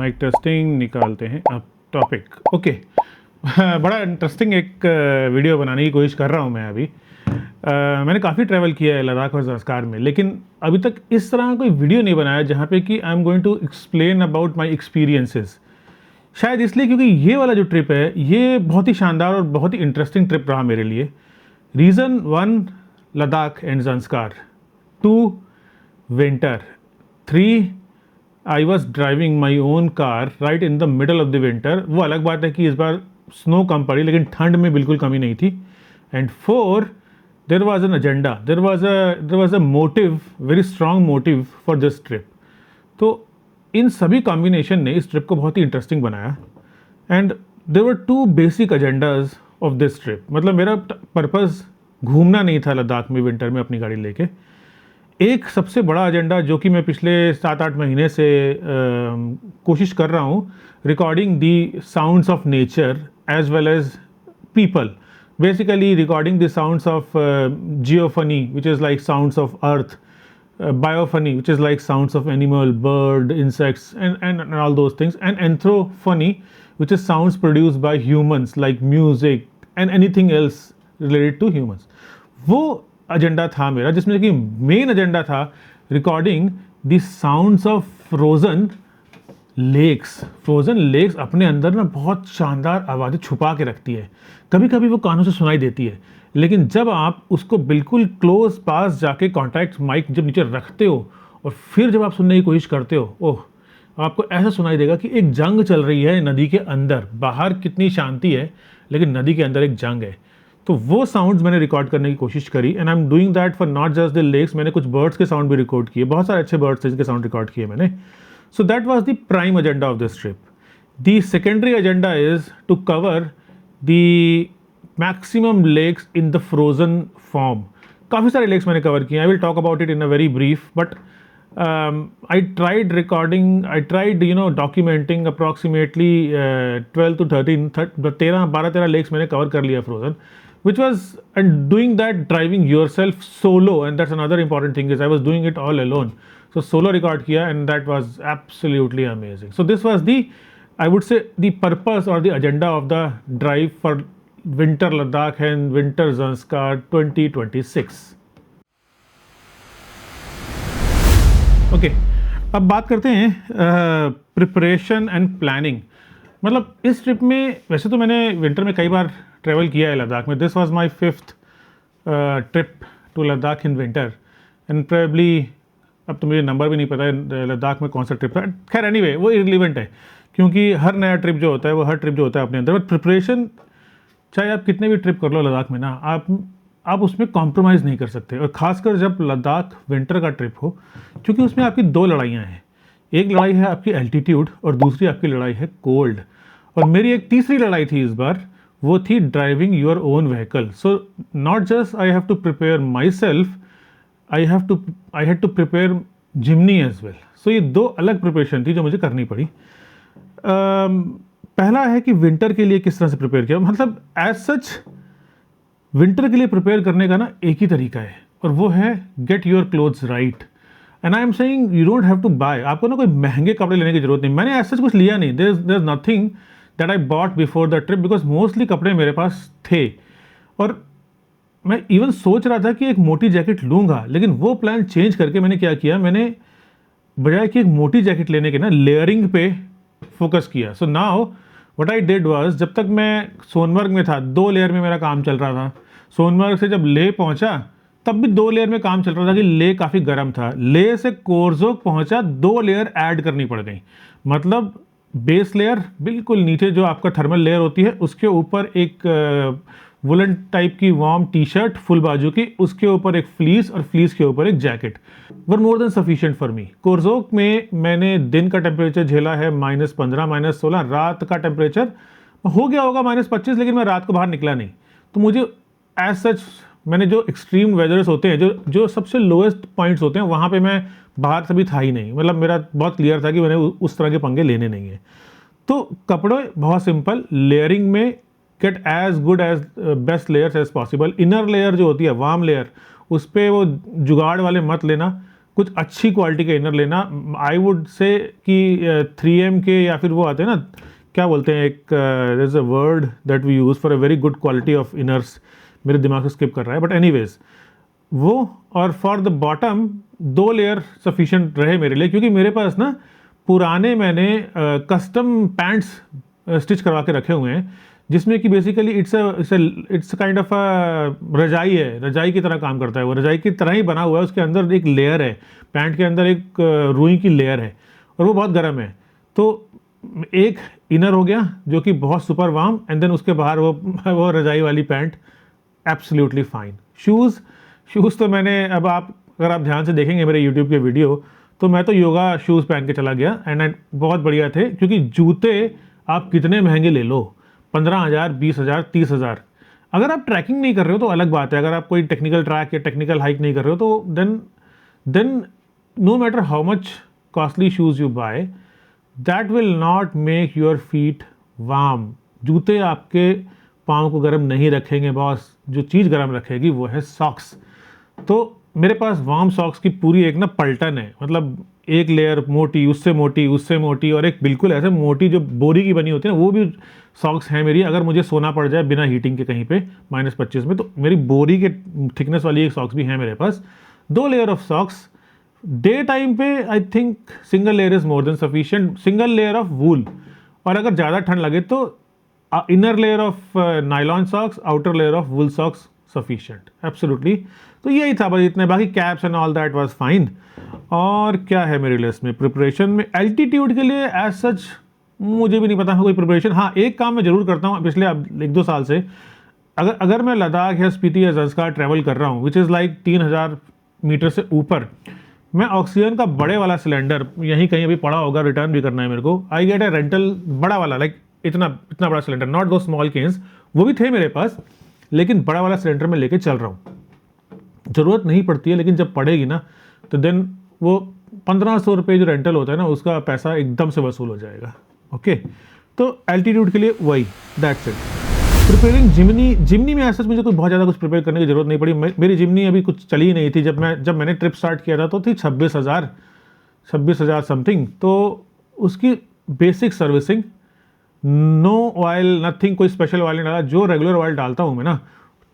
Mic testing निकालते हैं अब टॉपिक। ओके बड़ा इंटरेस्टिंग एक वीडियो बनाने की कोशिश कर रहा हूँ मैं अभी। मैंने काफ़ी ट्रैवल किया है लद्दाख और ज़ंस्कार में, लेकिन अभी तक इस तरह कोई वीडियो नहीं बनाया जहाँ पे कि I am going to explain about my experiences. शायद इसलिए क्योंकि ये वाला जो ट्रिप है ये बहुत ही शानदार और बहुत ही इंटरेस्टिंग ट्रिप रहा मेरे लिए। Reason 1 Ladakh and Zanskar, 2 winter, 3 I was driving my own car right in the middle of the winter. वो अलग बात है कि इस बार स्नो कम पड़ी लेकिन ठंड में बिल्कुल कमी नहीं थी। And 4 there was an agenda, there was a motive, very strong motive for this trip. तो इन सभी कॉम्बिनेशन ने इस ट्रिप को बहुत ही इंटरेस्टिंग बनाया। And there were 2 basic agendas of this trip. मतलब मेरा पर्पज़ घूमना नहीं था लद्दाख में विंटर में अपनी गाड़ी लेके। एक सबसे बड़ा एजेंडा जो कि मैं पिछले 7-8 महीने से कोशिश कर रहा हूँ, recording the sounds of nature as well as people. Basically recording the sounds of geophony which is like sounds of earth, biophony which is like sounds of animal, bird, insects and all those things, and anthrophony which is sounds produced by humans like music and anything else related to humans। वो agenda था मेरा, जिसमें कि main agenda था recording the sounds of frozen lakes. Frozen lakes अपने अंदर ना बहुत शानदार आवाज़ें छुपा के रखती है। कभी कभी वो कानों से सुनाई देती है, लेकिन जब आप उसको बिल्कुल क्लोज पास जाके कॉन्टैक्ट माइक जब नीचे रखते हो और फिर जब आप सुनने की कोशिश करते हो, ओह आपको ऐसा सुनाई देगा कि एक जंग चल रही है नदी के अंदर। बाहर कितनी शांति है लेकिन नदी के अंदर एक जंग है। तो वो साउंड्स मैंने रिकॉर्ड करने की कोशिश करी and I am doing that for not just the lakes. मैंने कुछ बर्ड्स के साउंड भी रिकॉर्ड किए, बहुत सारे अच्छे बर्ड्स थे जिनके साउंड रिकॉर्ड किए मैंने। So that was the prime agenda of this trip. The secondary agenda is to cover the maximum lakes in the frozen form. काफ़ी सारे लेक्स मैंने कवर किए। I will talk about it in a very brief, but I tried recording, I tried documenting approximately 12 to 12-13 lakes मैंने cover कर लिया frozen, which was, and doing that driving yourself solo, and that's another important thing, is I was doing it all alone. So solo record kiya and that was absolutely amazing. So this was the, I would say, the purpose or the agenda of the drive for winter Ladakh and winter Zanskar 2026. Okay, अब बात करते हैं preparation and planning. मतलब इस trip में वैसे तो मैंने विंटर में कई बार ट्रैवल किया है लद्दाख में। This was my 5th trip to Ladakh in winter and probably, अब तो मुझे नंबर भी नहीं पता है लद्दाख में कौन सा ट्रिप है। खैर एनीवे वो इररिलेवेंट है, क्योंकि हर नया ट्रिप जो होता है वो हर ट्रिप जो होता है अपने अंदर। बट प्रिपरेशन, चाहे आप कितने भी ट्रिप कर लो लद्दाख में ना, आप उसमें कॉम्प्रोमाइज़ नहीं कर सकते। और ख़ासकर जब लद्दाख विंटर का ट्रिप हो, क्योंकि उसमें आपकी 2 लड़ाइयाँ हैं। एक लड़ाई है आपकी एल्टीट्यूड और दूसरी आपकी लड़ाई है कोल्ड। और मेरी एक तीसरी लड़ाई थी इस बार, वो थी driving your own vehicle. So not just I have to prepare myself, I had to prepare Jimny as well. So ये 2 अलग प्रिपरेशन थी जो मुझे करनी पड़ी। पहला है कि विंटर के लिए किस तरह से प्रिपेयर किया। मतलब एज सच विंटर के लिए प्रिपेयर करने का ना एक ही तरीका है, और वो है get your clothes right. And I am saying you don't have to buy, आपको ना कोई महंगे कपड़े लेने की जरूरत नहीं। मैंने ऐसा कुछ लिया नहीं, there is nothing that I bought before the trip, because mostly कपड़े मेरे पास थे। और मैं इवन सोच रहा था कि एक मोटी जैकेट लूँगा, लेकिन वो प्लान चेंज करके मैंने क्या किया, मैंने बजाय कि एक मोटी जैकेट लेने के ना लेयरिंग पे फोकस किया। So now what I did was, जब तक मैं सोनमर्ग में था 2 लेयर में मेरा काम चल रहा था। सोनमर्ग से जब लेह पहुंचा तब भी 2 लेयर में काम चल रहा था कि लेह काफ़ी गर्म था। लेह से कोरजोक पहुंचा, 2 लेयर ऐड करनी पड़ गई। मतलब बेस लेयर बिल्कुल नीचे जो आपका थर्मल लेयर होती है, उसके ऊपर एक वुलन टाइप की वार्म टी शर्ट फुल बाजू की, उसके ऊपर एक फ्लीस और फ्लीस के ऊपर एक jacket, were more than sufficient for me. Korzok में मैंने दिन का टेम्परेचर झेला है -15 -16, रात का टेम्परेचर हो गया होगा -25, लेकिन मैं रात को बाहर निकला नहीं। तो मुझे एज सच, मैंने जो एक्सट्रीम वेदर्स होते हैं, जो सबसे लोएस्ट पॉइंट्स होते हैं, वहाँ पे मैं बाहर से भी था ही नहीं। मतलब मेरा बहुत क्लियर था कि मैंने उस तरह के पंगे लेने नहीं है। तो कपड़े बहुत सिंपल, लेयरिंग में get as good as best layers as possible. Inner layer जो होती है वार्म लेयर, उस पर वो जुगाड़ वाले मत लेना, कुछ अच्छी क्वालिटी के इनर लेना। आई वुड से कि 3M के, या फिर वो आते हैं ना, क्या बोलते हैं, एक there is a word that we use for a very good quality of inners, मेरे दिमाग से स्किप कर रहा है, बट एनीवेज वो। और for the bottom 2 layer sufficient रहे मेरे लिए, क्योंकि मेरे पास ना पुराने मैंने कस्टम पैंट्स स्टिच करवा के रखे हुए हैं, जिसमें कि बेसिकली इट्स काइंड ऑफ रजाई है, रजाई की तरह काम करता है, वो रजाई की तरह ही बना हुआ है। उसके अंदर एक लेयर है, पैंट के अंदर एक रुई की लेयर है, और वो बहुत गर्म है। तो एक इनर हो गया जो कि बहुत सुपर वार्म, एंड देन उसके बाहर वो रजाई वाली पैंट, एब्सोल्युटली फाइन। शूज़ तो मैंने, अब आप अगर आप ध्यान से देखेंगे मेरे यूट्यूब के वीडियो, तो मैं तो योगा शूज़ पहन के चला गया, एंड बहुत बढ़िया थे। क्योंकि जूते आप कितने महंगे ले लो, 15,000, 20,000, 30,000, अगर आप ट्रैकिंग नहीं कर रहे हो तो अलग बात है। अगर आप कोई टेक्निकल ट्रैक या टेक्निकल हाइक नहीं कर रहे हो तो then no matter how much costly shoes you buy, that will not make your feet warm. जूते आपके पाँव को गर्म नहीं रखेंगे बॉस, जो चीज़ गर्म रखेगी वो है सॉक्स। तो मेरे पास वार्म सॉक्स की पूरी एक ना पलटन है, मतलब एक लेयर मोटी, उससे मोटी, उससे मोटी, और एक बिल्कुल ऐसे मोटी जो बोरी की बनी होती है ना, वो भी सॉक्स हैं मेरी। अगर मुझे सोना पड़ जाए बिना हीटिंग के कहीं पे -25 में, तो मेरी बोरी के थिकनेस वाली एक सॉक्स भी है मेरे पास। 2 layer of socks. Day time पे I think single layer is more than sufficient, single layer of wool. और अगर ज़्यादा ठंड लगे तो inner layer of nylon socks, outer layer of wool socks sufficient, absolutely. तो यही था बस इतने, बाकी caps and all that was fine. और क्या है मेरे लिस्ट में प्रिपरेशन में, एल्टीट्यूड के लिए एज सच मुझे भी नहीं पता है कोई प्रिपरेशन। हाँ, एक काम मैं जरूर करता हूँ पिछले 1-2 साल से, अगर मैं लद्दाख या स्पीति या ज़ंस्कार ट्रैवल कर रहा हूँ, विच इज़ लाइक 3,000 मीटर से ऊपर, मैं ऑक्सीजन का बड़े वाला सिलेंडर यहीं कहीं अभी पड़ा होगा, रिटर्न भी करना है मेरे को, आई गेट ए रेंटल बड़ा वाला, लाइक इतना बड़ा सिलेंडर, नॉट दो स्मॉल केन्स, वो भी थे मेरे पास, लेकिन बड़ा वाला सिलेंडर मैं लेके चल रहा हूँ। ज़रूरत नहीं पड़ती है, लेकिन जब पड़ेगी ना तो देन वो 1,500 रुपये जो रेंटल होता है ना, उसका पैसा एकदम से वसूल हो जाएगा। ओके, तो एल्टीट्यूड के लिए वही, दैट्स इट। प्रिपेयरिंग जिमनी में ऐसा मुझे कोई बहुत ज़्यादा कुछ प्रिपेयर करने की ज़रूरत नहीं पड़ी। मेरी जिमनी अभी कुछ चली ही नहीं थी, जब मैंने ट्रिप स्टार्ट किया था तो थी 26,000 समथिंग। तो उसकी basic servicing, no oil, nothing, कोई स्पेशल ऑयल नहीं डाला, जो रेगुलर ऑयल डालता हूँ मैं ना,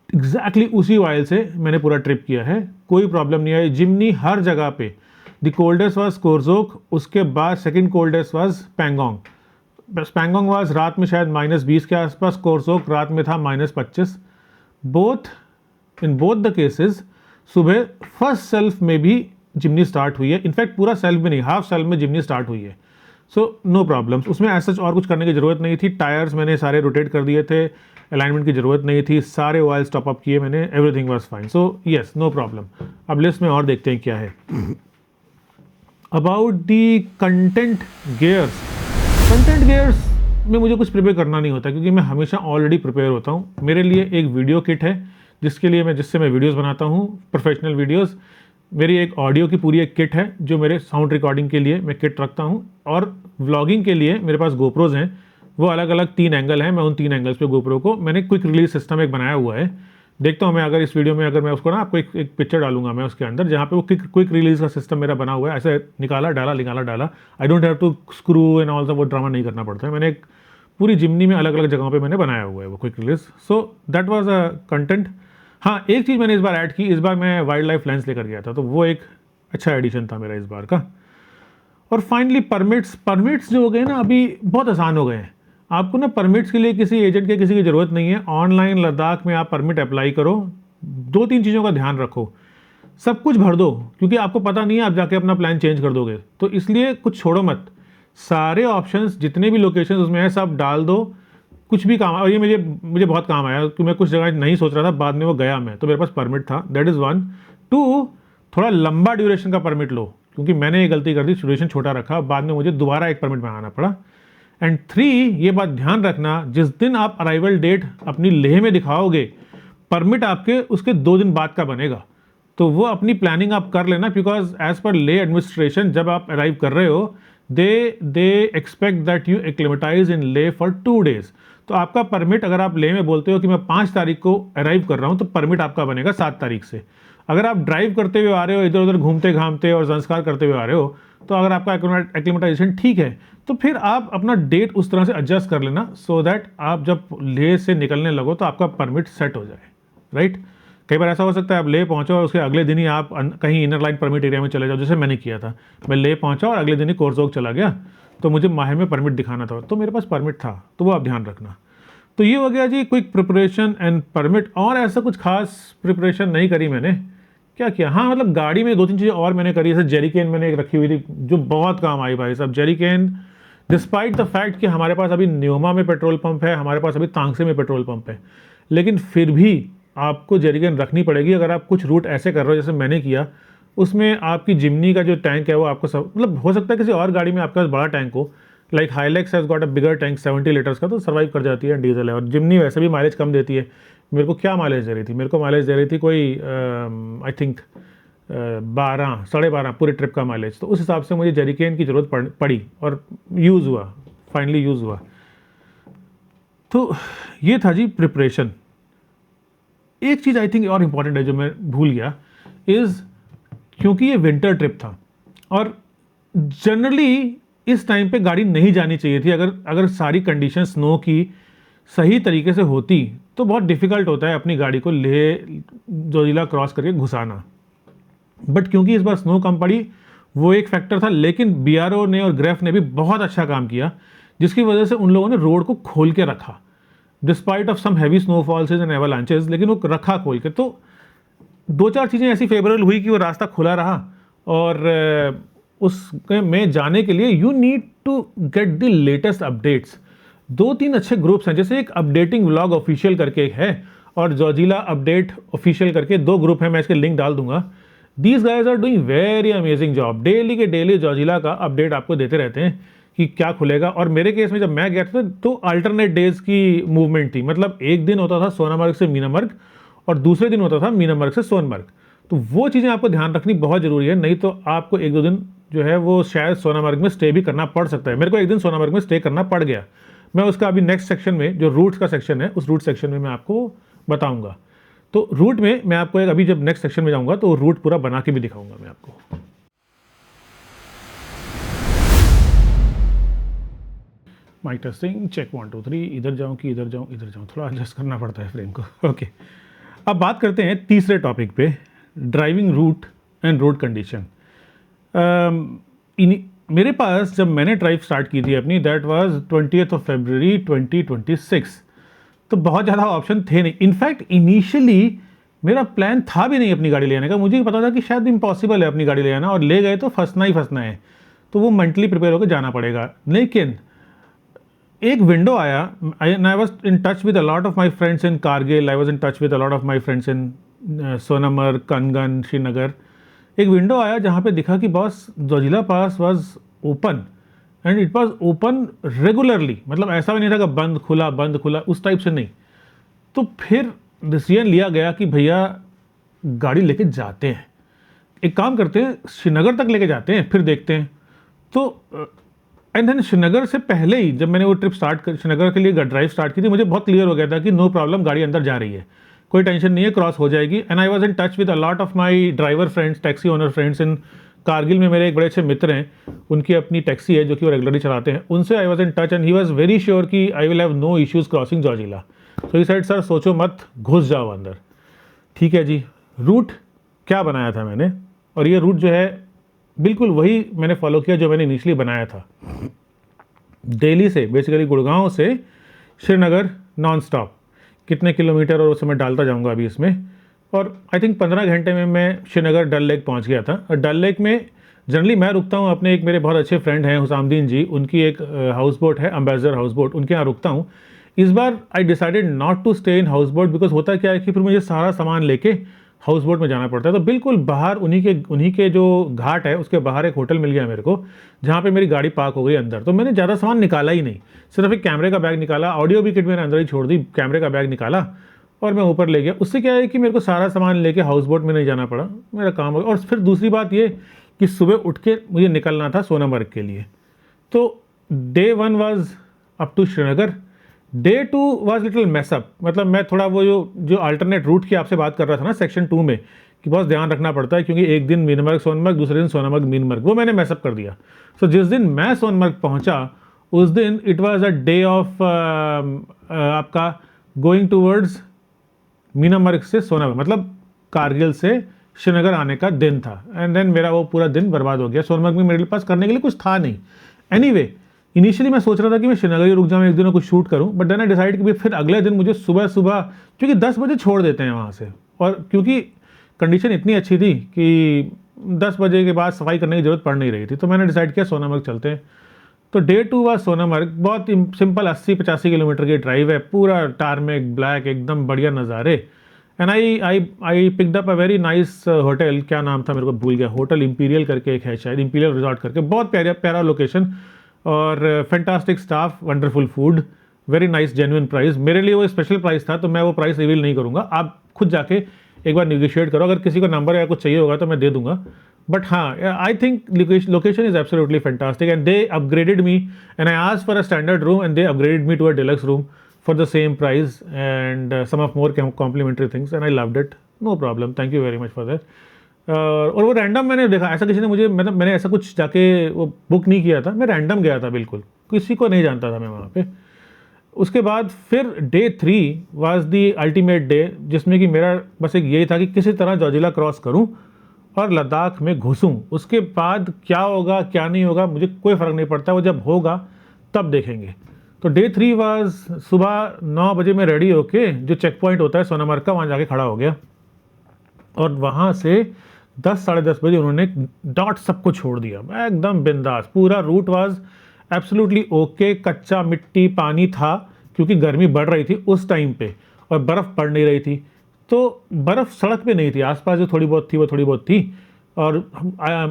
एग्जैक्टली उसी ऑयल से मैंने पूरा ट्रिप किया है, कोई प्रॉब्लम नहीं आई। जिमनी हर जगह पे, द कोल्डेस्ट वाज कोरजोक, उसके बाद second coldest was Pangong. Pangong was रात में शायद -20 के आसपास, कोरजोक रात में था -25। इन बोथ द केसेस सुबह फर्स्ट सेल्फ में भी जिमनी स्टार्ट हुई है, इनफैक्ट पूरा सेल्फ में नहीं, हाफ सेल्फ में जिमनी स्टार्ट हुई है। सो नो प्रॉब्लम्स, उसमें ऐसा और कुछ करने की ज़रूरत नहीं थी। टायर्स मैंने सारे रोटेट कर दिए थे, अलाइनमेंट की ज़रूरत नहीं थी, सारे ऑयल्स टॉप अप किए मैंने, everything was fine. So yes, no problem. अब लिस्ट में और देखते हैं क्या है। अबाउट दी कंटेंट गियर्स में मुझे कुछ प्रिपेयर करना नहीं होता, क्योंकि मैं हमेशा ऑलरेडी प्रिपेयर होता हूँ। मेरे लिए एक वीडियो किट है जिससे मैं वीडियोस बनाता हूँ, प्रोफेशनल वीडियोस। मेरी एक ऑडियो की पूरी एक किट है जो मेरे साउंड रिकॉर्डिंग के लिए मैं किट रखता हूँ, और व्लॉगिंग के लिए मेरे पास गोप्रोज हैं, वो अलग अलग 3 एंगल हैं। मैं उन 3 एंगल्स पे गोप्रो को मैंने क्विक रिलीज सिस्टम एक बनाया हुआ है। देखता हूँ मैं, अगर इस वीडियो में अगर मैं उसको ना आपको एक पिक्चर डालूंगा मैं उसके अंदर, जहाँ पे वो क्विक रिलीज का सिस्टम मेरा बना हुआ है, ऐसे निकाला डाला। I don't have to screw and all the, वो ड्रामा नहीं करना पड़ता है। मैंने एक पूरी जिमनी में अलग अलग जगहों पे मैंने बनाया हुआ है वो quick release. So that was a content. हाँ, एक चीज़ मैंने इस बार ऐड की, इस बार मैं वाइल्ड लाइफ लेंस लेकर गया था, तो वो एक अच्छा एडिशन था मेरा इस बार का। और फाइनली परमिट्स जो हो गए ना, अभी बहुत आसान हो गए हैं। आपको ना परमिट्स के लिए किसी एजेंट के किसी की ज़रूरत नहीं है। ऑनलाइन लद्दाख में आप परमिट अप्लाई करो, 2-3 चीज़ों का ध्यान रखो, सब कुछ भर दो, क्योंकि आपको पता नहीं है आप जाके अपना प्लान चेंज कर दोगे, तो इसलिए कुछ छोड़ो मत। सारे ऑप्शंस जितने भी लोकेशंस उसमें हैं सब डाल दो, कुछ भी काम। और ये मुझे बहुत काम आया, क्योंकि मैं कुछ जगह नहीं सोच रहा था, बाद में वो गया मैं, तो मेरे पास परमिट था। That is 1। 2, थोड़ा लंबा ड्यूरेशन का परमिट लो, क्योंकि मैंने ये गलती कर दी, ड्यूरेशन छोटा रखा, बाद में मुझे दोबारा एक परमिट मंगाना पड़ा। एंड 3, ये बात ध्यान रखना, जिस दिन आप अराइवल डेट अपनी लेह में दिखाओगे, परमिट आपके उसके 2 दिन बाद का बनेगा, तो वो अपनी प्लानिंग आप कर लेना, because as per Leh administration जब आप अराइव कर रहे हो, they expect that you acclimatise in Leh for 2 days. तो आपका परमिट, अगर आप लेह में बोलते हो कि मैं 5 तारीख को अराइव कर रहा हूँ, तो परमिट आपका बनेगा 7 तारीख से। अगर आप ड्राइव करते हुए आ रहे हो, इधर उधर घूमते घामते और संस्कार करते हुए आ रहे हो, तो अगर आपका एक्लिमेटाइजेशन ठीक है तो फिर आप अपना डेट उस तरह से एडजस्ट कर लेना, सो दैट आप जब लेह से निकलने लगो तो आपका परमिट सेट हो जाए, राइट। कई बार ऐसा हो सकता है आप लेह पहुंचो और उसके अगले दिन ही आप कहीं इनर लाइन परमिट एरिया में चले जाओ, जैसे मैंने किया था। मैं लेह पहुंचा और अगले दिन ही कोरजोग चला गया, तो मुझे माहिर में परमिट दिखाना था, तो मेरे पास परमिट था, तो वो आप ध्यान रखना। तो ये हो गया जी क्विक प्रिपरेशन एंड परमिट। और ऐसा कुछ खास प्रिपरेशन नहीं करी मैंने। क्या किया, हाँ मतलब गाड़ी में 2-3 चीज़ें और मैंने करी, जैसे जेरी कैन मैंने एक रखी हुई थी जो बहुत काम आई भाई साहब। Jerry can despite the fact कि हमारे पास अभी न्योमा में पेट्रोल पंप है, हमारे पास अभी तांगसे में पेट्रोल पंप है, लेकिन फिर भी आपको जेरी कैन रखनी पड़ेगी अगर आप कुछ रूट ऐसे कर रहे हो जैसे मैंने किया। उसमें आपकी जिमनी का जो टैंक है वो आपको सब मतलब हो सकता है किसी और गाड़ी में आपके पास बड़ा टैंक हो, like Hilux has got a bigger tank 70 litres का, तो सर्वाइव कर जाती है, डीजल है। और जिमनी वैसे भी माइलेज कम देती है। मेरे को क्या माइलेज दे रही थी, मेरे को माइलेज दे रही थी कोई आई थिंक 12 साढ़े 12 पूरे ट्रिप का माइलेज। तो उस हिसाब से मुझे जेरिकेन की ज़रूरत पड़ी और यूज़ हुआ, फाइनली यूज़ हुआ। तो ये था जी प्रिपरेशन। एक चीज़ आई थिंक और इम्पॉर्टेंट है जो मैं भूल गया इज़, क्योंकि ये विंटर ट्रिप था और जनरली इस टाइम पे गाड़ी नहीं जानी चाहिए थी। अगर सारी कंडीशन स्नो की सही तरीके से होती तो बहुत डिफ़िकल्ट होता है अपनी गाड़ी को लेह जोजिला क्रॉस करके घुसाना। बट क्योंकि इस बार स्नो कम पड़ी वो एक फैक्टर था, लेकिन बीआरओ ने और ग्रेफ ने भी बहुत अच्छा काम किया, जिसकी वजह से उन लोगों ने रोड को खोल के रखा despite of some heavy snowfalls and avalanches, लेकिन वो रखा खोल के। तो 2-4 चीज़ें ऐसी फेवरेबल हुई कि वो रास्ता खुला रहा। और उसमें जाने के लिए you need to get the latest updates. 2-3 अच्छे ग्रुप्स हैं, जैसे एक अपडेटिंग व्लॉग ऑफिशियल करके एक है और जोजिला अपडेट ऑफिशियल करके 2 ग्रुप हैं, मैं इसके लिंक डाल दूंगा। These guys are doing very amazing job. Daily के डेली जोजिला का अपडेट आपको देते रहते हैं कि क्या खुलेगा। और मेरे केस में जब मैं गया था तो अल्टरनेट डेज की मूवमेंट थी, मतलब एक दिन होता था सोनामर्ग से मीनामर्ग और दूसरे दिन होता था मीनामर्ग से सोनमर्ग। तो वो चीज़ें आपको ध्यान रखनी बहुत ज़रूरी है, नहीं तो आपको 1-2 दिन जो है वो शायद सोनामर्ग में स्टे भी करना पड़ सकता है। मेरे को एक दिन सोनामर्ग में स्टे करना पड़ गया। मैं उसका अभी नेक्स्ट सेक्शन में जो रूट्स का सेक्शन है उस रूट सेक्शन में मैं आपको बताऊंगा। तो रूट में मैं आपको अभी जब नेक्स्ट सेक्शन में जाऊंगा तो रूट पूरा बना के भी दिखाऊंगा मैं आपको। Mike testing check 1 2 3। इधर जाऊं कि इधर जाऊं, इधर जाऊं, थोड़ा एडजस्ट करना पड़ता है फ्रेम को। ओके, अब बात करते हैं तीसरे टॉपिक पे, driving route and road condition. मेरे पास जब मैंने ड्राइव स्टार्ट की थी अपनी, that was 20th of February 2026। तो बहुत ज़्यादा ऑप्शन थे नहीं। इनफैक्ट इनिशियली मेरा प्लान था भी नहीं अपनी गाड़ी ले आने का। मुझे पता था कि शायद इम्पॉसिबल है अपनी गाड़ी ले आना, और ले गए तो फंसना ही फंसना है, तो वो मेंटली प्रिपेयर होकर जाना पड़ेगा। लेकिन एक विंडो आया, I was in touch with a lot of my friends in Kargil, I was in touch with a lot of my friends in Sonamarg, Kangan, Srinagar. एक विंडो आया जहाँ पे दिखा कि boss Zojila pass was open and it was open regularly, मतलब ऐसा भी नहीं था कि बंद खुला उस टाइप से नहीं। तो फिर डिसीजन लिया गया कि भैया गाड़ी लेके जाते हैं, एक काम करते हैं श्रीनगर तक लेके जाते हैं, फिर देखते हैं। तो एंड देन श्रीनगर से पहले ही जब मैंने वो ट्रिप श्रीनगर के लिए ड्राइव स्टार्ट की थी, मुझे बहुत क्लियर हो गया था कि नो प्रॉब्लम, गाड़ी अंदर जा रही है, कोई टेंशन नहीं है, क्रॉस हो जाएगी। And I was in touch with a lot of my driver friends, taxi owner friends in Kargil में। मेरे एक बड़े अच्छे मित्र हैं, उनकी अपनी टैक्सी है जो कि वो रेगुलरली चलाते हैं, उनसे I was in touch and he was very sure कि I will have no issues crossing Zojila. So he said sir सोचो मत, घुस जाओ अंदर। ठीक है जी। रूट क्या बनाया था मैंने, और ये रूट जो है बिल्कुल वही मैंने फॉलो किया जो मैंने इनिशियली बनाया था। दिल्ली से बेसिकली गुड़गांव से श्रीनगर नॉन स्टॉप, कितने किलोमीटर और उस समय डालता जाऊंगा अभी इसमें। और आई थिंक 15 घंटे में मैं श्रीनगर डल लेक पहुंच गया था। और डल लेक में जनरली मैं रुकता हूं, अपने एक मेरे बहुत अच्छे फ्रेंड हैं हुसामुद्दीन जी, उनकी एक हाउस बोट है एम्बेसडर हाउस बोट, उनके यहाँ रुकता हूँ। इस बार I decided not to stay in houseboat, because होता क्या है कि फिर मुझे सारा सामान लेके हाउस बोट में जाना पड़ता है। तो बिल्कुल बाहर उन्हीं के जो घाट है उसके बाहर एक होटल मिल गया मेरे को, जहाँ पे मेरी गाड़ी पार्क हो गई अंदर। तो मैंने ज़्यादा सामान निकाला ही नहीं, सिर्फ एक कैमरे का बैग निकाला, ऑडियो भी किट मैंने अंदर ही छोड़ दी, कैमरे का बैग निकाला और मैं ऊपर ले गया। उससे क्या है कि मेरे को सारा सामान लेके हाउस बोट में नहीं जाना पड़ा, मेरा काम हो गया। और फिर दूसरी बात ये कि सुबह उठ के मुझे निकलना था सोनमर्ग के लिए। तो day 1 was up to Srinagar, day 2 was little mess up. मतलब मैं थोड़ा वो जो अल्टरनेट रूट की आपसे बात कर रहा था ना सेक्शन 2 में, कि बहुत ध्यान रखना पड़ता है, क्योंकि एक दिन मीनमर्ग सोनमर्ग, दूसरे दिन सोनमर्ग मीनमर्ग, वो मैंने मैसअप कर दिया। सो जिस दिन मैं सोनमर्ग पहुंचा उस दिन it was a day of आपका गोइंग टूवर्ड्स मीनामर्ग से सोनमर्ग, मतलब कारगिल से श्रीनगर आने का दिन था। एंड देन मेरा वो पूरा दिन बर्बाद हो गया। सोनमर्ग में मेरे पास करने के लिए कुछ था नहीं। एनीवे इनिशियली मैं सोच रहा था कि मैं श्रीनगर ही रुक जाऊँ, एक दिन कुछ शूट करूँ, बट देन आई डिसाइड कि फिर अगले दिन मुझे सुबह सुबह, क्योंकि 10 बजे छोड़ देते हैं वहाँ से, और क्योंकि कंडीशन इतनी अच्छी थी कि 10 बजे के बाद सफाई करने की जरूरत पड़ नहीं रही थी, तो मैंने डिसाइड किया सोनमर्ग चलते हैं। तो डे 2 हुआ सोनमर्ग। बहुत सिंपल 80-85 किलोमीटर की ड्राइव है, पूरा टारमेक ब्लैक, एकदम बढ़िया नज़ारे। And I picked up a very nice hotel, क्या नाम था मेरे को भूल गया, होटल इंपीरियल करके एक है शायद, इंपीरियल रिजॉर्ट करके, बहुत प्यारा प्यारा लोकेशन और fantastic staff, wonderful food, very nice genuine price. मेरे लिए वो स्पेशल प्राइस था, तो मैं वो प्राइस रिवील नहीं करूँगा, आप खुद जाके एक बार निगोशिएट करो, अगर किसी को नंबर या कुछ चाहिए होगा तो मैं दे दूंगा। बट हाँ, I think location is absolutely fantastic and they upgraded me and I asked for a standard room and they upgraded me to a deluxe room for the same price and some of more complimentary things and I loved it. No problem, thank you very much for that. और वो random मैंने देखा, ऐसा किसी ने मुझे, मतलब मैंने ऐसा कुछ जाके वो बुक नहीं किया था, मैं रैंडम गया था, बिल्कुल किसी को नहीं जानता था मैं वहाँ पे। उसके बाद फिर day 3 was the ultimate day, जिसमें कि मेरा बस एक यही था कि किसी तरह जोजिला क्रॉस करूँ और लद्दाख में घुसूँ। उसके बाद क्या होगा क्या नहीं होगा मुझे कोई फ़र्क नहीं पड़ता, वो जब होगा तब देखेंगे। तो डे 3 वाज सुबह 9 बजे में रेडी होके जो चेक पॉइंट होता है सोनमर्ग का, वहाँ जाके खड़ा हो गया और वहाँ से 10 साढ़े 10 बजे उन्होंने डॉट सबको छोड़ दिया, एकदम बिंदास। पूरा रूट वाज एब्सोल्युटली ओके। कच्चा मिट्टी पानी था क्योंकि गर्मी बढ़ रही थी उस टाइम पे और बर्फ़ पड़ नहीं रही थी, तो बर्फ़ सड़क पे नहीं थी, आसपास जो थोड़ी बहुत थी वो थोड़ी बहुत थी। और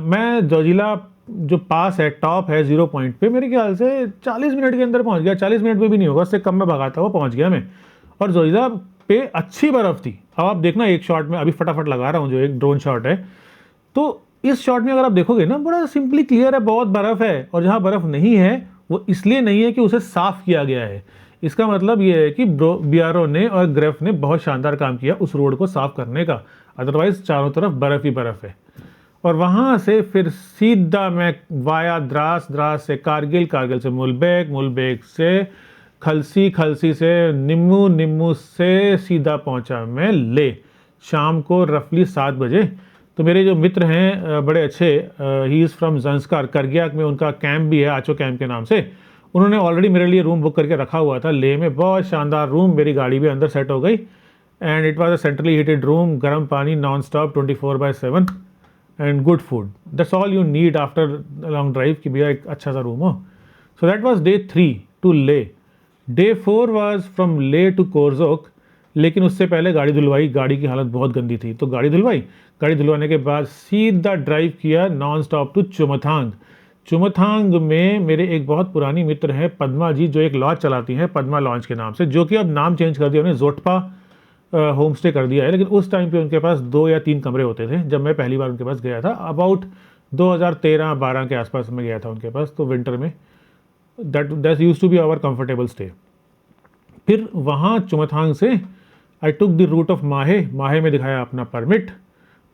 मैं जोजिला जो पास है, टॉप है 0 पॉइंट पे, मेरे ख्याल से 40 मिनट के अंदर पहुंच गया, 40 मिनट में भी नहीं होगा, उससे कम में भगाता हुआ पहुंच गया मैं। और जोजिला पे अच्छी बर्फ़ थी। अब आप देखना एक शॉट में, अभी फटाफट लगा रहा हूँ जो एक ड्रोन शॉट है, तो इस शॉट में अगर आप देखोगे ना, बड़ा सिंपली क्लियर है, बहुत बर्फ़ है। और जहाँ बर्फ़ नहीं है वो इसलिए नहीं है कि उसे साफ़ किया गया है, इसका मतलब ये है कि BRO ने और ग्रेफ ने बहुत शानदार काम किया उस रोड को साफ़ करने का, अदरवाइज़ चारों तरफ बर्फ़ ही बर्फ़ है। और वहाँ से फिर सीधा मैं वाया द्रास, द्रास से कारगिल, कारगिल से मुलबेग, मुलबेग से खलसी, खलसी से निम्मू, निम्मू से सीधा पहुँचा मैं ले, शाम को रफली 7 बजे। तो मेरे जो मित्र हैं बड़े अच्छे, ही इज़ फ्रॉम ज़ंस्कार, करगियाक में उनका कैंप भी है, आचो कैंप के नाम से, उन्होंने ऑलरेडी मेरे लिए रूम बुक करके रखा हुआ था ले में, बहुत शानदार रूम, मेरी गाड़ी भी अंदर सेट हो गई and it was a centrally heated room, गर्म पानी non stop 24/7 and good food. That's all you need after long drive कि भैया एक अच्छा सा रूम हो। So that was day 3 to Leh. Day 4 was from Leh to Korzok, लेकिन उससे पहले गाड़ी धुलवाई, गाड़ी की हालत बहुत गंदी थी, तो गाड़ी धुलवाई, गाड़ी धुलवाने के बाद सीधा ड्राइव किया non stop to Chumathang. Chumathang में मेरे एक बहुत पुरानी मित्र हैं पद्मा जी, जो एक लॉज चलाती हैं पद्मा लॉन्च के नाम से, जो कि अब नाम चेंज कर दिया उन्हें, जोटपा होम स्टे कर दिया है, लेकिन उस टाइम पे उनके पास 2 या 3 कमरे होते थे जब मैं पहली बार उनके पास गया था, अबाउट 2013-12 के आसपास में गया था उनके पास, तो विंटर में that used to be our comfortable stay. फिर वहाँ चुमथांग से I took the route of Mahe, Mahe में दिखाया अपना परमिट,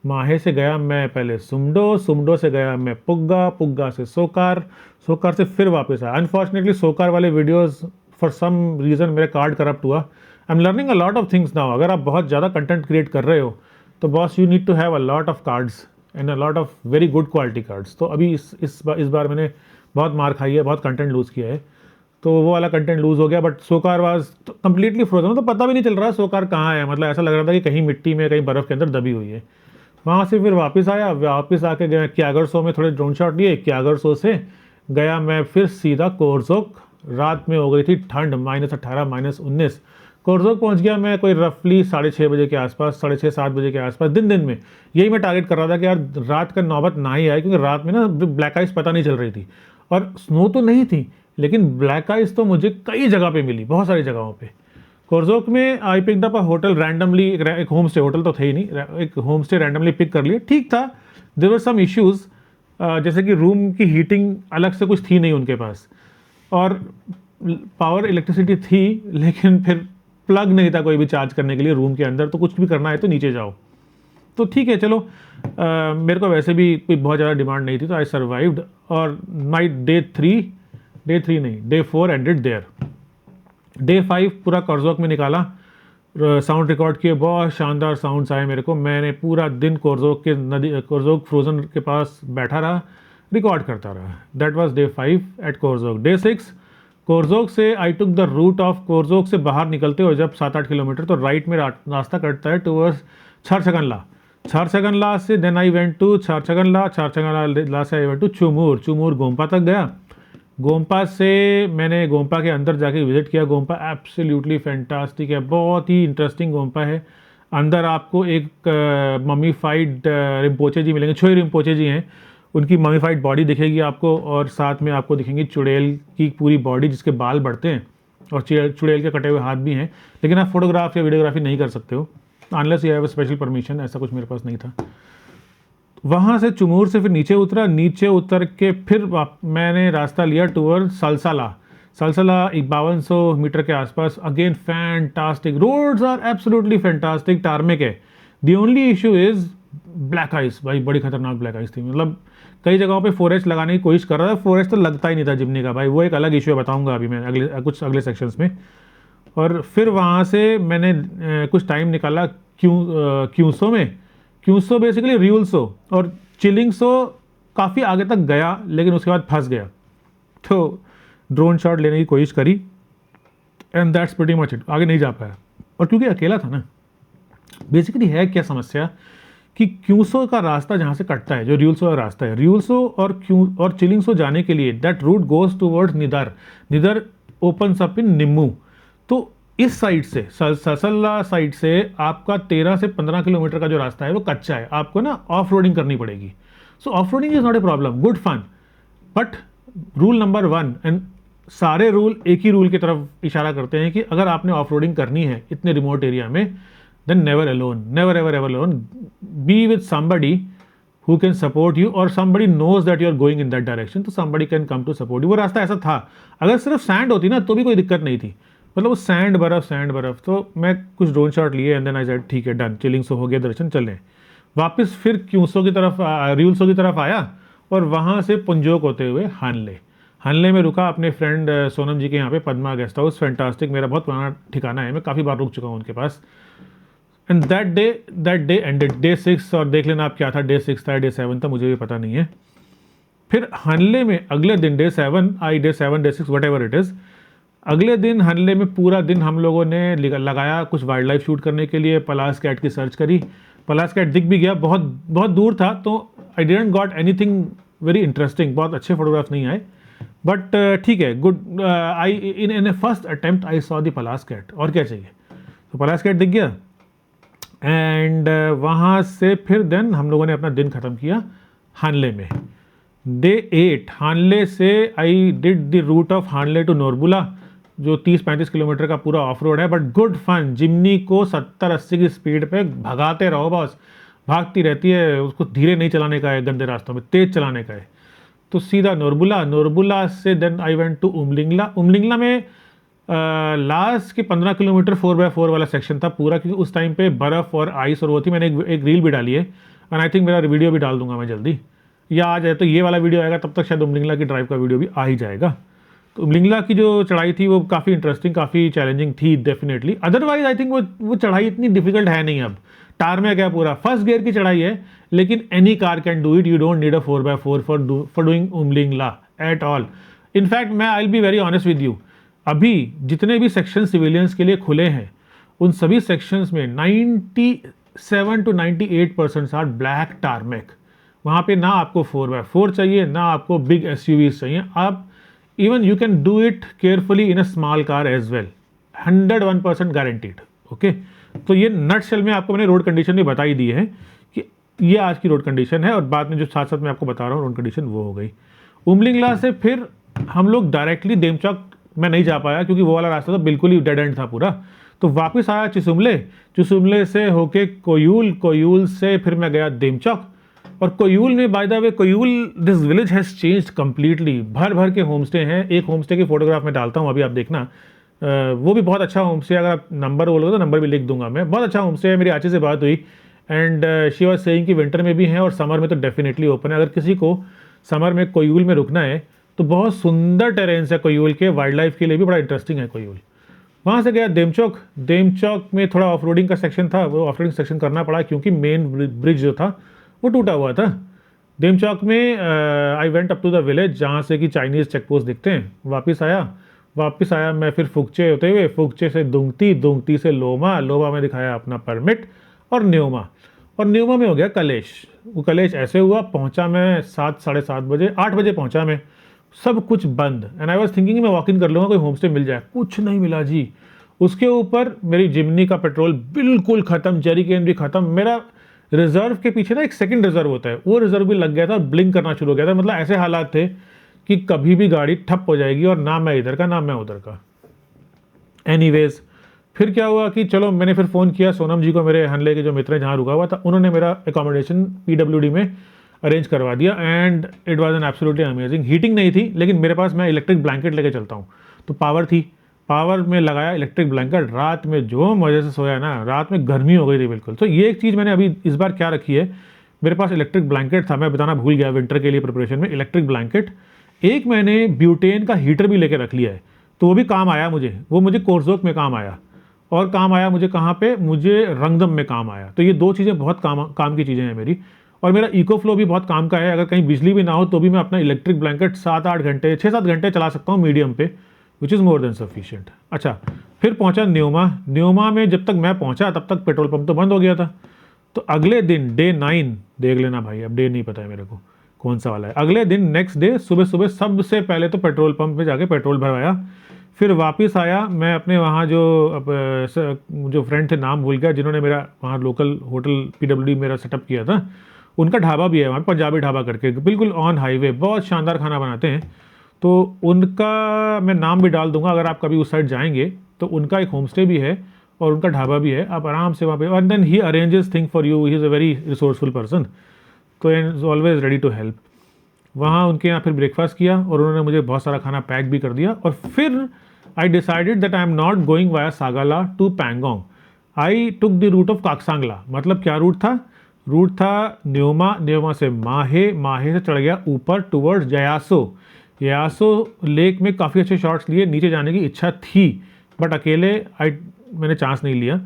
माहे से गया मैं पहले सुमडो, सुमडो से गया मैं पुग्गा, पुग्गा से सोकार, सोकार से फिर वापस आया। अनफॉर्चुनेटली सोकार वाले वीडियोज़ फॉर सम रीज़न मेरा कार्ड करप्ट हुआ। I am learning a lot of things now. अगर आप बहुत ज़्यादा कंटेंट क्रिएट कर रहे हो तो boss you need to have a lot of cards and a lot of very good quality cards. तो अभी इस बार मैंने बहुत मार खाई है, बहुत कंटेंट लूज़ किया है, तो वो वाला कंटेंट लूज़ हो गया। But Sokar was completely frozen, तो पता भी नहीं चल रहा सोकार कहाँ है, मतलब ऐसा लग रहा था कि कहीं मिट्टी में, कहीं बर्फ़ के अंदर दबी हुई है। वहाँ से फिर वापस आया, वापस आके गया क्यागरसो में, थोड़े ड्रोन शॉट लिए, क्यागरसो से गया मैं फिर सीधा कोरजोक। रात में हो गई थी ठंड, -18 -19। कोरजोक पहुंच गया मैं कोई रफली 6:30 बजे के आसपास, 6:30-7 बजे के आसपास। दिन में यही मैं टारगेट कर रहा था कि यार रात का नौबत ना ही आए, क्योंकि रात में ना ब्लैक आइस पता नहीं चल रही थी और स्नो तो नहीं थी, लेकिन ब्लैक आइस तो मुझे कई जगह पे मिली, बहुत सारी जगहों पे। कोरजोक में I picked up a hotel randomly, एक होम स्टे, होटल तो थे ही नहीं, एक होम स्टे रैंडमली पिक कर लिया, ठीक था। देयर वर सम इश्यूज़, जैसे कि रूम की हीटिंग अलग से कुछ थी नहीं उनके पास, और पावर इलेक्ट्रिसिटी थी लेकिन फिर प्लग नहीं था कोई भी चार्ज करने के लिए रूम के अंदर, तो कुछ भी करना है तो नीचे जाओ। तो ठीक है चलो, मेरे को वैसे भी कोई बहुत ज़्यादा डिमांड नहीं थी, तो आई सर्वाइव्ड। और my day 4 ended there. Day 5 पूरा कोर्जोक में निकाला, साउंड रिकॉर्ड किए, बहुत शानदार साउंड्स आए मेरे को। मैंने पूरा दिन कोर्जोक फ्रोजन के पास बैठा रहा, रिकॉर्ड करता रहा। That was day 5 at Korzok. Day 6 Korzok से I took the route of Korzok से बाहर निकलते हो जब 7-8 किलोमीटर, तो राइट में रास्ता कटता है टूवर्ड्स छारछगनला से। देन आई वेंट टू छारछगनला से आई वेंट टू चुमूर गोम्पा तक गया। गोम्पा से मैंने गोम्पा के अंदर जाके विजिट किया। गोम्पा एब्सोल्युटली फैंटास्टिक है, बहुत ही इंटरेस्टिंग गोम्पा है। अंदर आपको एक ममीफाइड रिम्पोचे जी मिलेंगे, छोई रिम्पोचे जी हैं, उनकी ममीफाइड बॉडी दिखेगी आपको, और साथ में आपको दिखेंगी चुड़ैल की पूरी बॉडी जिसके बाल बढ़ते हैं, और चुड़ैल के कटे हुए हाथ भी हैं। लेकिन आप फोटोग्राफ या वीडियोग्राफी नहीं कर सकते हो unless you have special permission, ऐसा कुछ मेरे पास नहीं था। वहाँ से चुमूर से फिर नीचे उतर के फिर मैंने रास्ता लिया टूवर्ड सलसला 5200 मीटर के आसपास। Again fantastic roads are absolutely fantastic, tarmac है। The only issue is black ice, भाई बड़ी खतरनाक ब्लैक आइस थी। मतलब कई जगहों पे फॉरेस्ट लगाने की कोशिश कर रहा था, फॉरेस्ट तो लगता ही नहीं था जिम्नी का, भाई वो एक अलग इशू है, बताऊंगा अभी मैं अगले सेक्शंस में। और फिर वहाँ से मैंने कुछ टाइम निकाला क्यूसो बेसिकली रियूल्सो और चिलिंगसो काफ़ी आगे तक गया, लेकिन उसके बाद फंस गया, तो ड्रोन शॉट लेने की कोशिश करी and that's pretty much it, आगे नहीं जा पाया। और क्योंकि अकेला था ना, बेसिकली है क्या समस्या कि क्यूसो का रास्ता जहाँ से कटता है, जो रियूल्सो का रास्ता है, रियूल्सो और चिलिंगसो जाने के लिए that route goes towards neither opens up in Nimmu. तो इस साइड से ससल्ला साइड से आपका 13 से 15 किलोमीटर का जो रास्ता है वो कच्चा है, आपको ना ऑफ रोडिंग करनी पड़ेगी। So off roading is not a problem, good fun, but rule number 1 and सारे रूल एक ही रूल की तरफ इशारा करते हैं कि अगर आपने ऑफ रोडिंग करनी है इतने रिमोट एरिया में, then never ever alone, be with somebody who can support you or somebody knows that you are going in that direction, तो somebody can come to support you। वो रास्ता ऐसा था, अगर सिर्फ सैंड होती ना तो भी कोई दिक्कत नहीं थी, मतलब वो सैंड बर्फ। तो मैं कुछ ड्रोन शॉट लिए एंड देन आई सेड ठीक है डन, चिलिंगसो हो गया दर्शन, चलें वापस। फिर क्यूसो की तरफ रियूल्सो की तरफ आया और वहाँ से पुंजोक होते हुए हानले में रुका अपने फ्रेंड सोनम जी के यहाँ पे, पद्मा गेस्ट हाउस, फैंटास्टिक, मेरा बहुत पुराना ठिकाना है, मैं काफ़ी बार रुक चुका हूँ उनके पास। And that day ended, day 6, और देख लेना आप क्या था, डे 6 था, डे 7 था, मुझे भी पता नहीं है। फिर हानले में अगले दिन day 7, day 6 what ever it is, अगले दिन हानले में पूरा दिन हम लोगों ने लगाया कुछ वाइल्ड लाइफ शूट करने के लिए। पलास कैट की सर्च करी, पलास कैट दिख भी गया, बहुत दूर था, तो I didn't got anything very interesting, बहुत अच्छे फोटोग्राफ्स नहीं आए, बट ठीक है, good. I in a first attempt I saw the Pallas cat, और क्या चाहिए, तो पलास कैट दिख गया। एंड वहाँ से फिर देन हम लोगों ने अपना दिन ख़त्म किया हानले में। डे 8 हानले से I did the route of Hanle to Norbula, जो 30-35 किलोमीटर का पूरा ऑफ रोड है, बट गुड फन। जिम्नी को 70-80 की स्पीड पे भगाते रहो बस, भागती रहती है, उसको धीरे नहीं चलाने का है, गंदे रास्तों में तेज़ चलाने का है। तो सीधा नोरबुला से then I went to Umlingla में लास्ट के 15 किलोमीटर 4x4 वाला सेक्शन था पूरा, क्योंकि उस टाइम पे बर्फ़ और आइस और वो थी। मैंने एक रील भी डाली है एंड आई थिंक मेरा वीडियो भी डाल दूंगा मैं जल्दी, या आ जाए तो ये वाला वीडियो आएगा, तब तक शायद उमलिंगला की ड्राइव का वीडियो भी आ ही जाएगा। तो उमलिंगला की जो चढ़ाई थी वो काफ़ी इंटरेस्टिंग, काफ़ी चैलेंजिंग थी डेफिनेटली। अदरवाइज आई थिंक वो चढ़ाई इतनी डिफिकल्ट है नहीं। अब टारमेक है पूरा, फर्स्ट गियर की चढ़ाई है, लेकिन any car can do it, you don't need a 4x4 for doing Umlingla at all. In fact मैं I will be very honest with you, अभी जितने भी सेक्शन सिविलियंस के लिए खुले हैं उन सभी सेक्शंस में 97 to 98% आर ब्लैक टारमेक। वहाँ पे ना आपको 4x4 चाहिए, ना आपको बिग SUVs चाहिए, आप even you can do it carefully in a small car as well, 101% guaranteed. Okay, तो ये नटशेल में आपको मैंने रोड कंडीशन भी बता ही दी है कि ये आज की रोड कंडीशन है, और बाद में जो साथ साथ मैं आपको बता रहा हूँ रोड कंडीशन वो हो गई। उमलिंगला से फिर हम लोग डायरेक्टली देमचौक मैं नहीं जा पाया, क्योंकि वो वाला रास्ता तो बिल्कुल ही डेड एंड था पूरा। तो वापस आया चिसुमले से होके कोयूल से फिर मैं गया देमचौक। और कोयूल में by the way, this village has changed completely, भर के होम स्टे हैं। एक होम स्टे की फोटोग्राफ मैं डालता हूँ अभी, आप देखना, वो भी बहुत अच्छा होम स्टे, अगर आप नंबर बोलोगे तो नंबर भी लिख दूंगा मैं, बहुत अच्छा होम स्टे है। मेरी आचे से बात हुई, एंड शी वॉज सेइंग कि विंटर में भी हैं और समर में तो डेफिनेटली ओपन है। अगर किसी को समर में कोयूल में रुकना है तो बहुत सुंदर टेरेंस है कोयूल के, वाइल्ड लाइफ के लिए भी बड़ा इंटरेस्टिंग है कोयूल। वहाँ से गया देमचौक। देमचौक में थोड़ा ऑफ रोडिंग का सेक्शन था, वो ऑफ रोडिंग सेक्शन करना पड़ा क्योंकि मेन ब्रिज जो था वो टूटा हुआ था। देमचौक में I went up to the village जहाँ से कि चाइनीज़ चेक पोस्ट दिखते हैं। वापस आया मैं फिर फुकचे होते हुए, फुकचे से दुंगती, दुंगती से लोमा, लोमा में दिखाया अपना परमिट और न्योमा, और न्योमा में हो गया कलेश। वो कलेश ऐसे हुआ, पहुंचा मैं 7 साढ़े 7 बजे, 8 बजे पहुंचा मैं, सब कुछ बंद। एंड आई वॉज थिंकिंग मैं वॉक इन कर लूँगा, कोई होम स्टे मिल जाए, कुछ नहीं मिला जी। उसके ऊपर मेरी जिमनी का पेट्रोल बिल्कुल ख़त्म, जेरी कैन भी ख़त्म। मेरा रिजर्व के पीछे ना एक सेकंड रिजर्व होता है, वो रिजर्व भी लग गया था, ब्लिंक करना शुरू हो गया था। मतलब ऐसे हालात थे कि कभी भी गाड़ी ठप हो जाएगी और ना मैं इधर का ना मैं उधर का। एनीवेज फिर क्या हुआ कि चलो मैंने फिर फ़ोन किया सोनम जी को, मेरे हनले के जो मित्र हैं जहाँ रुका हुआ था, उन्होंने मेरा एकोमोडेशन PWD में अरेंज करवा दिया and it was an absolutely amazing. Heating नहीं थी लेकिन मेरे पास, मैं इलेक्ट्रिक ब्लैंकेट लेके चलता हूँ, तो पावर थी, पावर में लगाया इलेक्ट्रिक ब्लैंकेट, रात में जो मज़े से सोया ना, रात में गर्मी हो गई थी बिल्कुल। तो ये एक चीज़ मैंने अभी इस बार क्या रखी है, मेरे पास इलेक्ट्रिक ब्लैंकेट था, मैं बताना भूल गया विंटर के लिए प्रिपरेशन में, इलेक्ट्रिक ब्लैंकेट। एक मैंने ब्यूटेन का हीटर भी लेके रख लिया है, तो वो भी काम आया मुझे, वो मुझे कोर्सोक में काम आया, और काम आया मुझे कहाँ पे, मुझे रंगदम में काम आया। तो ये 2 चीज़ें बहुत काम की चीज़ें हैं मेरी। और मेरा इको फ्लो भी बहुत काम का है, अगर कहीं बिजली भी ना हो तो भी मैं अपना इलेक्ट्रिक ब्लैंकेट 7-8 घंटे 6-7 घंटे चला सकता हूँ मीडियम पे, which is more than sufficient. अच्छा, फिर पहुँचा न्योमा। न्योमा में जब तक मैं पहुँचा तब तक पेट्रोल पंप तो बंद हो गया था। तो अगले दिन डे 9 देख लेना भाई, अब डे नहीं पता है मेरे को कौन सा वाला है। अगले दिन नेक्स्ट डे सुबह सुबह सबसे पहले तो पेट्रोल पंप में जाके पेट्रोल भरवाया, फिर वापस आया मैं अपने वहाँ जो फ्रेंड थे, नाम भूल गया, जिन्होंने मेरा वहाँ लोकल होटल PWD मेरा सेटअप किया था, उनका ढाबा भी है वहाँ, पंजाबी ढाबा करके, बिल्कुल ऑन हाईवे, बहुत शानदार खाना बनाते हैं। तो उनका मैं नाम भी डाल दूंगा, अगर आप कभी उस साइड जाएंगे तो उनका एक होम स्टे भी है और उनका ढाबा भी है, आप आराम से वहाँ पे, और then he arranges thing for you, he is a very resourceful person, तो is always ready to help. वहाँ उनके यहाँ फिर ब्रेकफास्ट किया और उन्होंने मुझे बहुत सारा खाना पैक भी कर दिया, और फिर I decided that I am not going via Sagala to Pangong, I took the route of Kaksangla. मतलब क्या रूट था? रूट था न्योमा, न्योमा से माहे, माहे से चढ़ गया ऊपर टुवर्ड्स जयासो। यासो लेक में काफ़ी अच्छे शॉट्स लिए, नीचे जाने की इच्छा थी बट अकेले मैंने चांस नहीं लिया।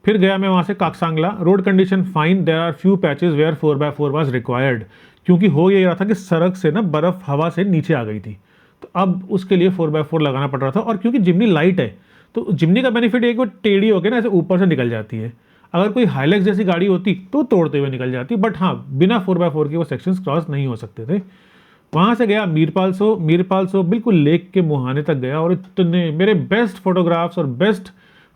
फिर गया मैं वहाँ से Kaksangla, road condition fine, there are few patches where 4x4 was required, क्योंकि हो ये रहा था कि सड़क से ना बर्फ़ हवा से नीचे आ गई थी, तो अब उसके लिए 4x4 लगाना पड़ रहा था। और क्योंकि जिमनी लाइट है तो जिमनी का बेनिफिट एक वो टेढ़ी होकर ना ऐसे ऊपर से निकल जाती है, अगर कोई हाइलैक्स जैसी गाड़ी होती तो तोड़ते हुए निकल जाती, बट हाँ बिना 4x4 के वो सेक्शंस क्रॉस नहीं हो सकते थे। वहाँ से गया मीरपालसो बिल्कुल लेक के मुहाने तक गया, और इतने मेरे बेस्ट फोटोग्राफ्स और बेस्ट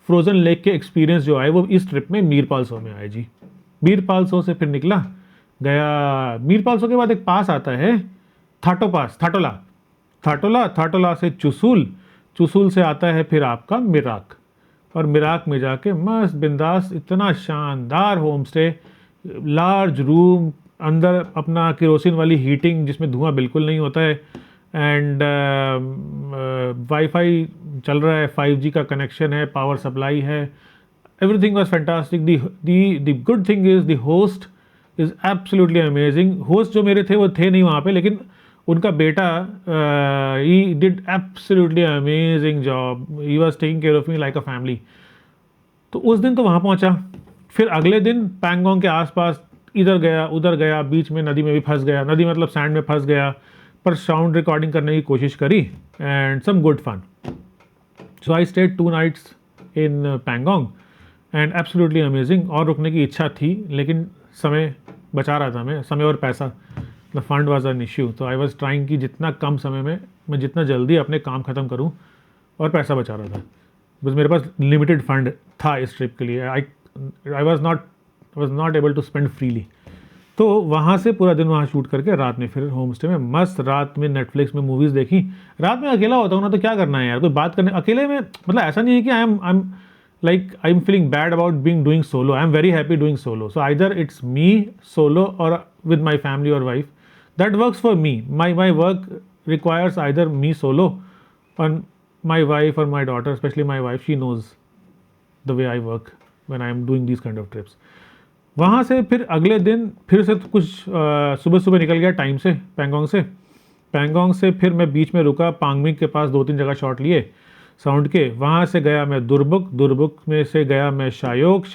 फ्रोजन लेक के एक्सपीरियंस जो आए वो इस ट्रिप में मीरपालसो में आए जी। मीरपालसो से फिर निकला गया, मीरपालसो के बाद एक पास आता है थाटो पास, थाटोला से चुसूल, चुसूल से आता है फिर आपका मिराक, और मिराक में जाके मस्त बिंदास, इतना शानदार होम स्टे, लार्ज रूम, अंदर अपना केरोसिन वाली हीटिंग जिसमें धुआं बिल्कुल नहीं होता है, एंड वाईफाई चल रहा है, 5G का कनेक्शन है, पावर सप्लाई है, everything was fantastic. The good thing is the host is absolutely amazing. Host जो मेरे थे वो थे नहीं वहाँ पे, लेकिन उनका बेटा he did absolutely amazing job, he was taking care of me like a family. तो उस दिन तो वहाँ पहुँचा। फिर अगले दिन पैंगोंग के आसपास इधर गया उधर गया, बीच में नदी में भी फंस गया, नदी मतलब सैंड में फंस गया, पर साउंड रिकॉर्डिंग करने की कोशिश करी and some good fun. So I stayed 2 nights in Pangong and absolutely amazing. और रुकने की इच्छा थी लेकिन समय बचा रहा था मैं, समय और पैसा, the fund was an issue, तो आई वाज ट्राइंग कि जितना कम समय में मैं जितना जल्दी अपने काम ख़त्म करूं, और पैसा बचा रहा था, बस मेरे पास लिमिटेड फंड था इस ट्रिप के लिए। I was not able to spend freely. तो वहाँ से पूरा दिन वहाँ शूट करके रात में फिर होम स्टे में मस्त, रात में नेटफ्लिक्स में मूवीज़ देखी। रात में अकेला होता हूँ ना, तो क्या करना है यार, कोई बात करने अकेले में, मतलब ऐसा नहीं है कि I M feeling bad about doing solo. I am very happy doing solo. So either it's me solo or with my family or wife. That works for me. My work requires either me solo or my wife or my daughter, especially my wife. She knows the way I work when I am doing these kind of trips. वहाँ से फिर अगले दिन फिर से कुछ सुबह सुबह निकल गया टाइम से पैंगोंग से फिर मैं बीच में रुका, पांगमिंग के पास 2-3 जगह शॉट लिए साउंड के। वहाँ से गया मैं दुरबुक में से गया मैं शायोक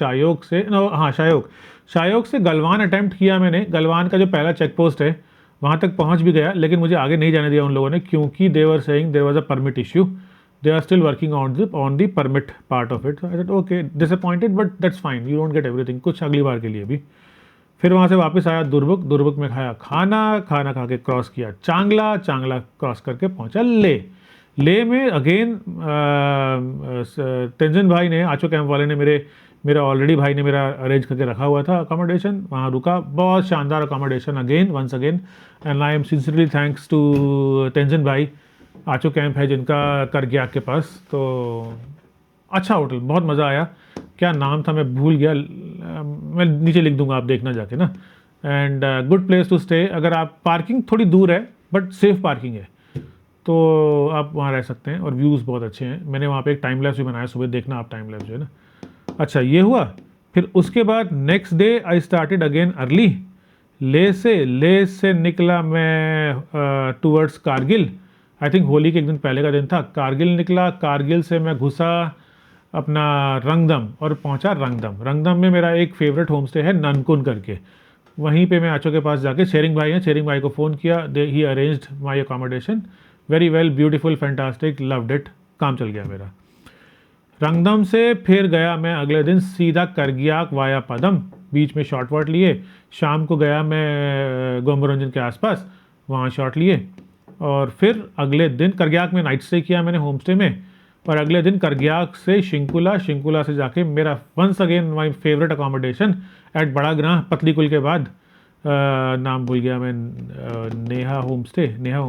से गलवान अटैम्प्ट किया मैंने। गलवान का जो पहला चेक पोस्ट है वहाँ तक पहुँच भी गया, लेकिन मुझे आगे नहीं जाने दिया उन लोगों ने, क्योंकि they were saying there was a permit issue, they are still working on the permit part of it. So I said okay, disappointed but that's fine, you don't get everything, कुछ अगली बार के लिए भी। फिर वहाँ से वापस आया दुरबुक में खाया खाना खा के क्रॉस किया चांगला क्रॉस करके पहुँचा ले में अगेन तेंजिन भाई ने, आचो कैंप वाले ने मेरा ऑलरेडी भाई ने मेरा अरेंज करके रखा हुआ था अकोमोडेशन, वहाँ रुका, बहुत शानदार accommodation again once again, and I am sincerely thanks to Tenzin भाई। आचो कैंप है जिनका करग्याक के पास, तो अच्छा होटल, बहुत मज़ा आया। क्या नाम था मैं भूल गया, मैं नीचे लिख दूंगा, आप देखना जाके ना। And good place to stay. अगर आप, पार्किंग थोड़ी दूर है बट सेफ पार्किंग है, तो आप वहाँ रह सकते हैं, और व्यूज़ बहुत अच्छे हैं। मैंने वहाँ पे एक टाइम लैप्स भी बनाया, सुबह देखना आप टाइम लैप्स जो है ना। अच्छा ये हुआ, फिर उसके बाद next day I started again early. ले से निकला मैं towards Kargil. I think Holi के एक दिन पहले का दिन था। कारगिल निकला, कारगिल से मैं घुसा अपना रंगदम और पहुंचा रंगदम में मेरा एक फेवरेट होम स्टे है ननकुन करके, वहीं पे मैं आचो के पास जाके शेरिंग भाई को फ़ोन किया, he arranged my accommodation very well, beautiful, fantastic, loved it, काम चल गया मेरा। रंगदम से फिर गया मैं अगले दिन सीधा करग्याक वाया पदम, बीच में शॉर्ट वॉट लिए। शाम को गया मैं गोम्बरंजन के आसपास, वहाँ शॉट लिए, और फिर अगले दिन करग्याक में नाइट स्टे किया मैंने होम स्टे में, और अगले दिन करग्याक से शिंकुला से जाके मेरा once again my favourite accommodation at बड़ा ग्राह, पतली कुल के बाद नाम भूल गया मैं, नेहा होम स्टे ना,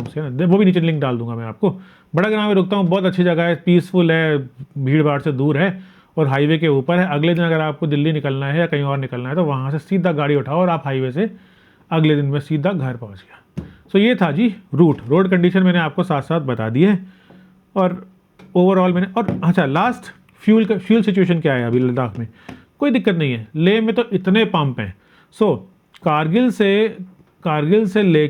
वो भी नीचे लिंक डाल दूंगा मैं आपको। बड़ा ग्राह में रुकता हूँ, बहुत अच्छी जगह है, पीसफुल है, भीड़ भाड़ से दूर है और हाईवे के ऊपर है। अगले दिन अगर आपको दिल्ली निकलना है या कहीं और निकलना है तो वहाँ से सीधा गाड़ी उठाओ और आप हाईवे से अगले दिन में सीधा घर पहुँच गया। सो ये था जी रोड कंडीशन मैंने आपको साथ साथ बता दी है, और ओवरऑल मैंने, और अच्छा लास्ट फ्यूल सिचुएशन क्या है अभी लद्दाख में, कोई दिक्कत नहीं है। लेह में तो इतने पंप हैं। सो कारगिल से ले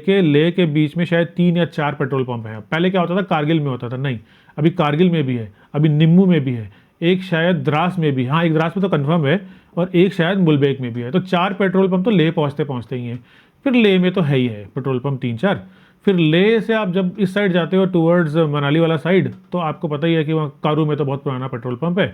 के बीच में शायद 3 या 4 पेट्रोल पंप हैं। पहले क्या होता था, कारगिल में होता था, नहीं अभी कारगिल में भी है, अभी निम्मू में भी है, एक शायद द्रास में भी, हाँ एक द्रास में तो कंफर्म है, और एक शायद मुलबेक में भी है। तो 4 पेट्रोल पंप तो लेह पहुँचते ही हैं। फिर लेह में तो है ही है पेट्रोल पंप 3-4। फिर लेह से आप जब इस साइड जाते हो टूवर्ड्स मनाली वाला साइड, तो आपको पता ही है कि वहाँ कारू में तो बहुत पुराना पेट्रोल पंप है।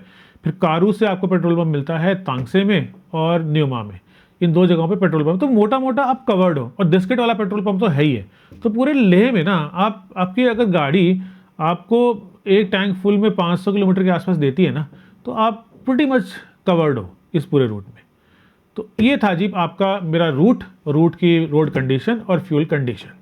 फिर कारू से आपको पेट्रोल पंप मिलता है तांगसे में और न्यूमा में, इन 2 जगहों पे पेट्रोल पंप, तो मोटा मोटा आप कवर्ड हो। और दिस्किट वाला पेट्रोल पंप तो है ही है। तो पूरे लेह में ना आपकी अगर गाड़ी आपको एक टैंक फुल में 500 किलोमीटर के आसपास देती है ना, तो आप प्रीटी मच कवर्ड हो इस पूरे रूट में। तो ये था जी आपका मेरा रूट की रोड कंडीशन और फ्यूल कंडीशन।